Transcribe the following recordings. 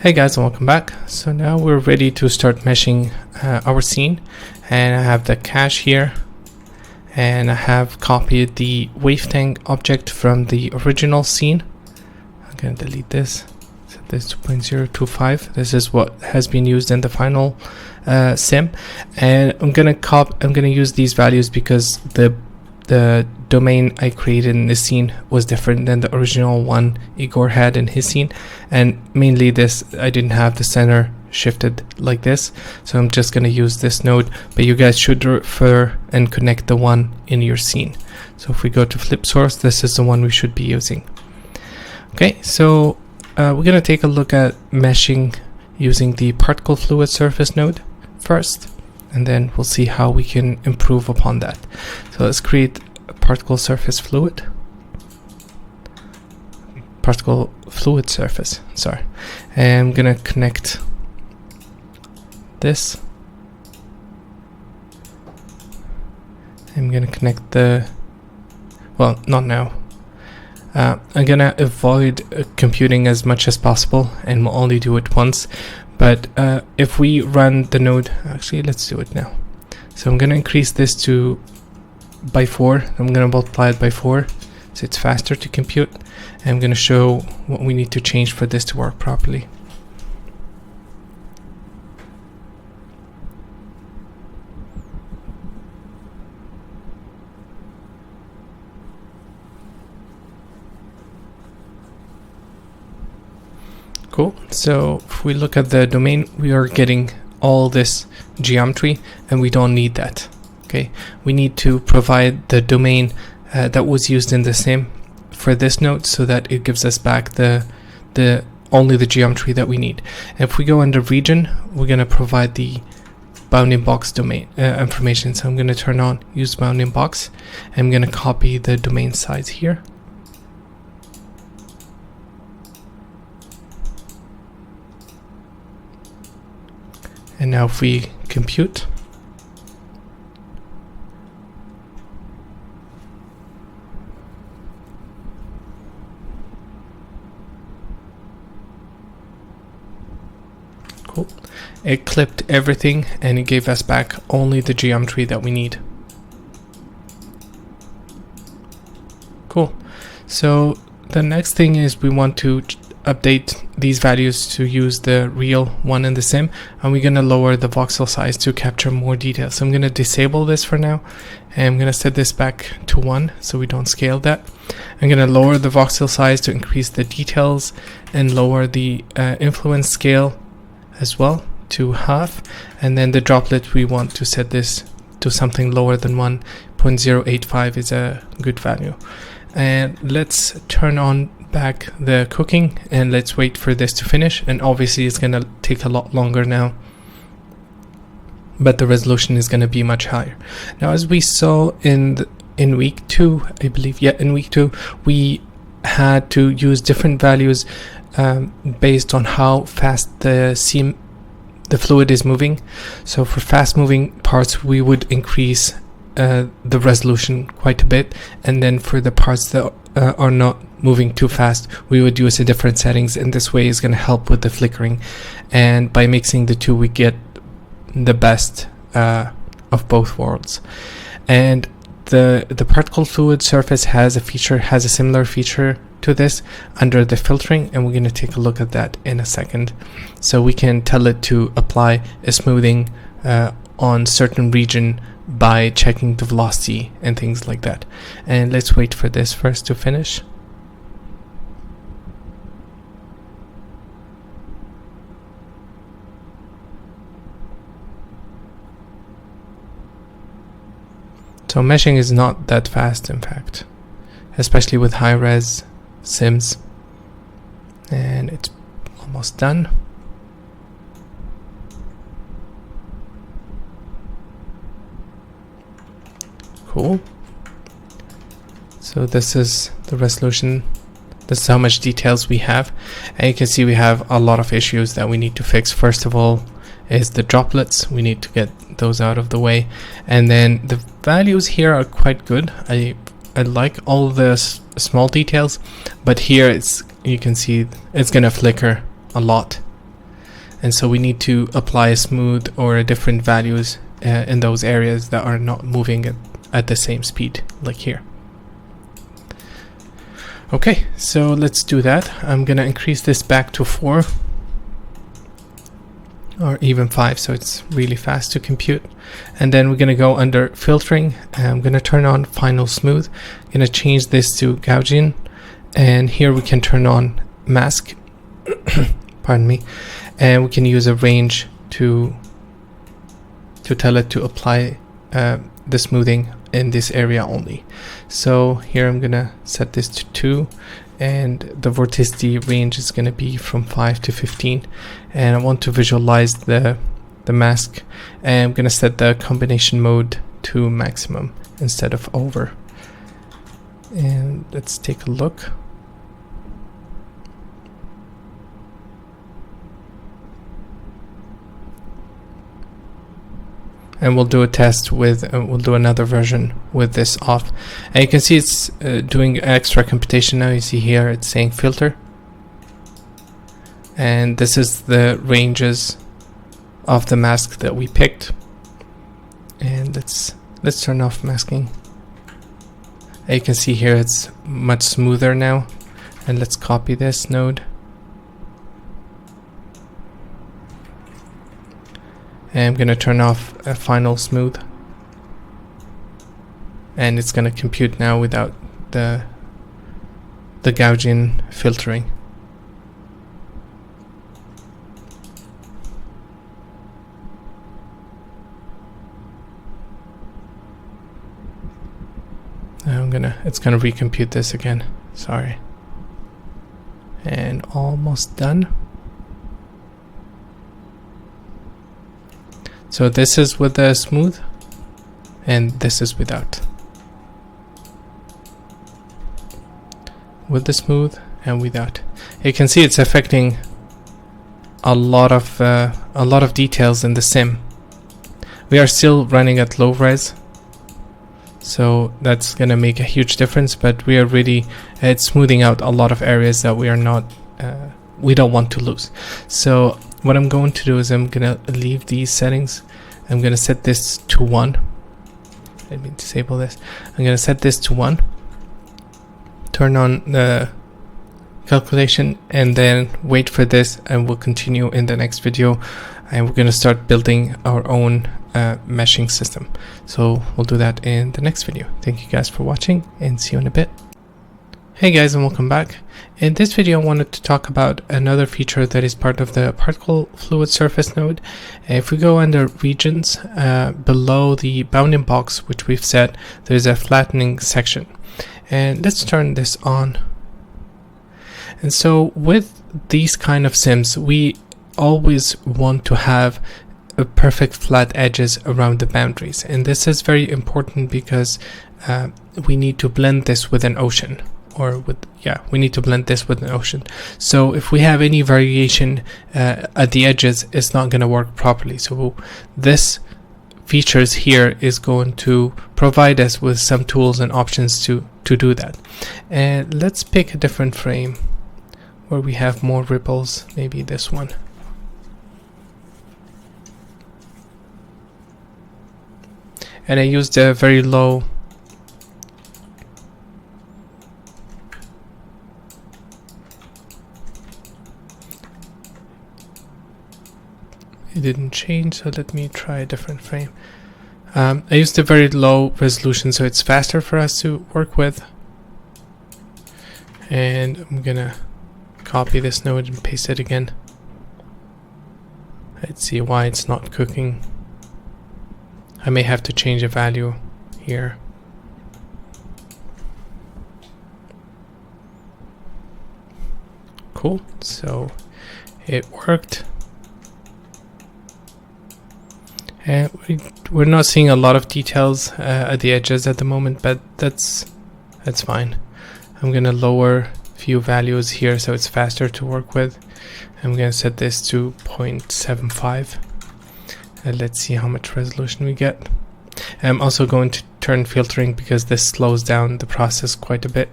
Hey guys, and welcome back. So now we're ready to start meshing our scene, and I have the cache here, and I have copied the wavetang object from the original scene. I'm gonna delete this, set this to 0.025. This is what has been used in the final sim, and I'm gonna use these values because the domain I created in this scene was different than the original one Igor had in his scene, and mainly this, I didn't have the center shifted like this, so I'm just going to use this node, but you guys should refer and connect the one in your scene. So if we go to flip source, this is the one we should be using. Okay, so we're going to take a look at meshing using the particle fluid surface node first, and then we'll see how we can improve upon that. So let's create a particle fluid surface, sorry. And I'm gonna connect this. I'm gonna connect the, well, not now. I'm gonna avoid computing as much as possible, and we'll only do it once. But if we run the node, actually let's do it now. So I'm going to increase this by 4. I'm going to multiply it by 4 so it's faster to compute. And I'm going to show what we need to change for this to work properly. Cool. So if we look at the domain, we are getting all this geometry, and we don't need that. Okay, we need to provide the domain that was used in the sim for this node, so that it gives us back only the geometry that we need. And if we go under region, we're going to provide the bounding box domain information. So I'm going to turn on use bounding box. I'm going to copy the domain size here. And now if we compute, cool, it clipped everything and it gave us back only the geometry that we need. Cool. So the next thing is we want to update these values to use the real one in the sim, and we're going to lower the voxel size to capture more detail. So I'm going to disable this for now, and I'm going to set this back to 1 so we don't scale that. I'm going to lower the voxel size to increase the details, and lower the influence scale as well to half, and then the droplet, we want to set this to something lower than 1.085 is a good value. And let's turn on back the cooking, and let's wait for this to finish. And obviously it's gonna take a lot longer now, but the resolution is gonna be much higher. Now, as we saw in week 2, I believe, yeah, in week 2 we had to use different values based on how fast the fluid is moving. So for fast moving parts, we would increase the resolution quite a bit, and then for the parts that are not moving too fast, we would use a different settings, and this way is going to help with the flickering. And by mixing the two, we get the best of both worlds. And the particle fluid surface has a similar feature to this under the filtering, and we're going to take a look at that in a second. So we can tell it to apply a smoothing on certain region by checking the velocity and things like that. And let's wait for this first to finish. So meshing is not that fast, in fact, especially with high-res sims. And it's almost done. Cool. So this is the resolution. This is how much details we have. And you can see we have a lot of issues that we need to fix. First of all is the droplets. We need to get those out of the way. And then the values here are quite good. I like all the small details, but here you can see it's gonna flicker a lot and so we need to apply a smooth or a different values in those areas that are not moving at the same speed, like here. Okay, so let's do that. I'm gonna increase this back to 4 or even 5, so it's really fast to compute. And then we're gonna go under filtering, and I'm gonna turn on final smooth. I'm gonna change this to Gaussian, and here we can turn on mask pardon me, and we can use a range to tell it to apply the smoothing in this area only. So here I'm gonna set this to 2, and the vorticity range is gonna be from 5 to 15, and I want to visualize the mask, and I'm gonna set the combination mode to maximum instead of over. And let's take a look. And we'll do a test with, we'll do another version with this off. And you can see it's doing extra computation now. You see here it's saying filter. And this is the ranges of the mask that we picked. And let's turn off masking. And you can see here it's much smoother now. And let's copy this node. And I'm going to turn off a final smooth, and it's going to compute now without the Gaussian filtering. It's gonna recompute this again, sorry. And almost done. So this is with the smooth, and this is without. With the smooth and without. You can see it's affecting a lot of details in the sim. We are still running at low res, so that's gonna make a huge difference. But we are really it's smoothing out a lot of areas that we are not we don't want to lose. So what I'm going to do is I'm gonna leave these settings. I'm gonna set this to 1. Let me disable this. I'm gonna set this to 1. Turn on the calculation, and then wait for this, and we'll continue in the next video, and we're gonna start building our own meshing system. So we'll do that in the next video. Thank you guys for watching, and see you in a bit. Hey guys, and welcome back. In this video I wanted to talk about another feature that is part of the particle fluid surface node. If we go under regions, below the bounding box which we've set, there's a flattening section, and let's turn this on. And so with these kind of sims, we always want to have a perfect flat edges around the boundaries, and this is very important because we need to blend this with an ocean. We need to blend this with an ocean. So if we have any variation at the edges, it's not going to work properly. So this features here is going to provide us with some tools and options to do that. And let's pick a different frame where we have more ripples, maybe this one. And I used a very low it didn't change, so let me try a different frame. I used a very low resolution, so it's faster for us to work with. And I'm gonna copy this node and paste it again. Let's see why it's not cooking. I may have to change a value here. Cool, so it worked. And we're not seeing a lot of details at the edges at the moment, but that's fine. I'm gonna lower a few values here so it's faster to work with. I'm gonna set this to 0.75, and let's see how much resolution we get. I'm also going to turn filtering because this slows down the process quite a bit.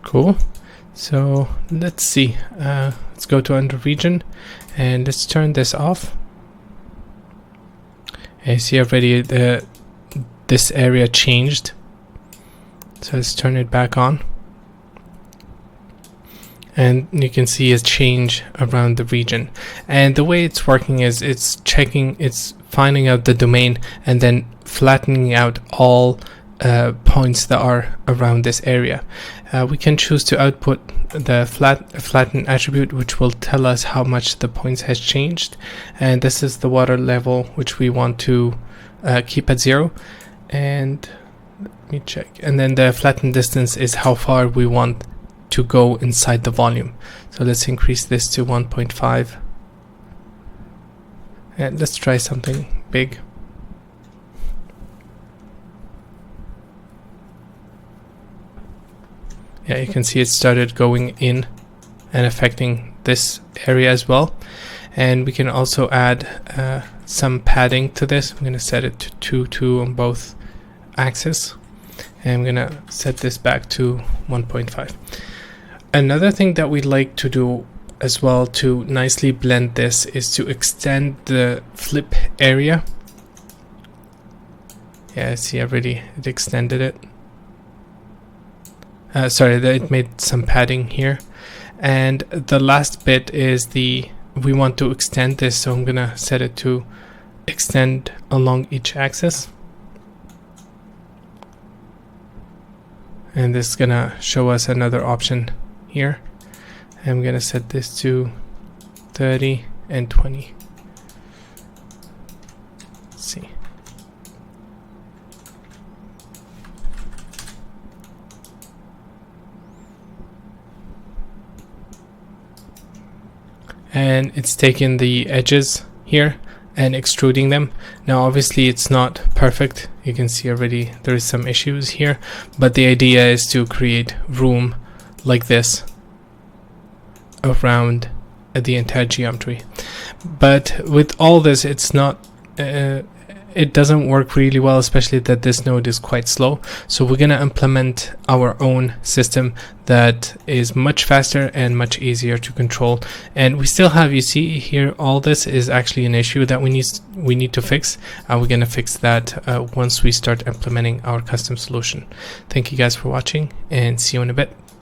Cool. So let's see. Let's go to under region and let's turn this off. And you see already this area changed. So let's turn it back on. And you can see a change around the region. And the way it's working is it's finding out the domain and then flattening out all points that are around this area. We can choose to output the flatten attribute, which will tell us how much the points has changed. And this is the water level, which we want to keep at 0. And let me check. And then the flatten distance is how far we want to go inside the volume. So let's increase this to 1.5. And let's try something big. Yeah, you can see it started going in and affecting this area as well. And we can also add some padding to this. I'm going to set it to 2 on both axes. And I'm going to set this back to 1.5. Another thing that we like to do as well to nicely blend this is to extend the flip area. Yeah, see already it extended it. Sorry, it made some padding here. And the last bit is we want to extend this, so I'm gonna set it to extend along each axis. And this is gonna show us another option here. I'm gonna set this to 30 and 20. Let's see. And it's taking the edges here and extruding them. Now obviously it's not perfect. You can see already there is some issues here, but the idea is to create room like this around the entire geometry. But with all this, it's not it doesn't work really well, especially that this node is quite slow. So we're gonna implement our own system that is much faster and much easier to control. And we still have, you see here, all this is actually an issue that we need to fix. We're gonna fix that once we start implementing our custom solution. Thank you guys for watching, and see you in a bit.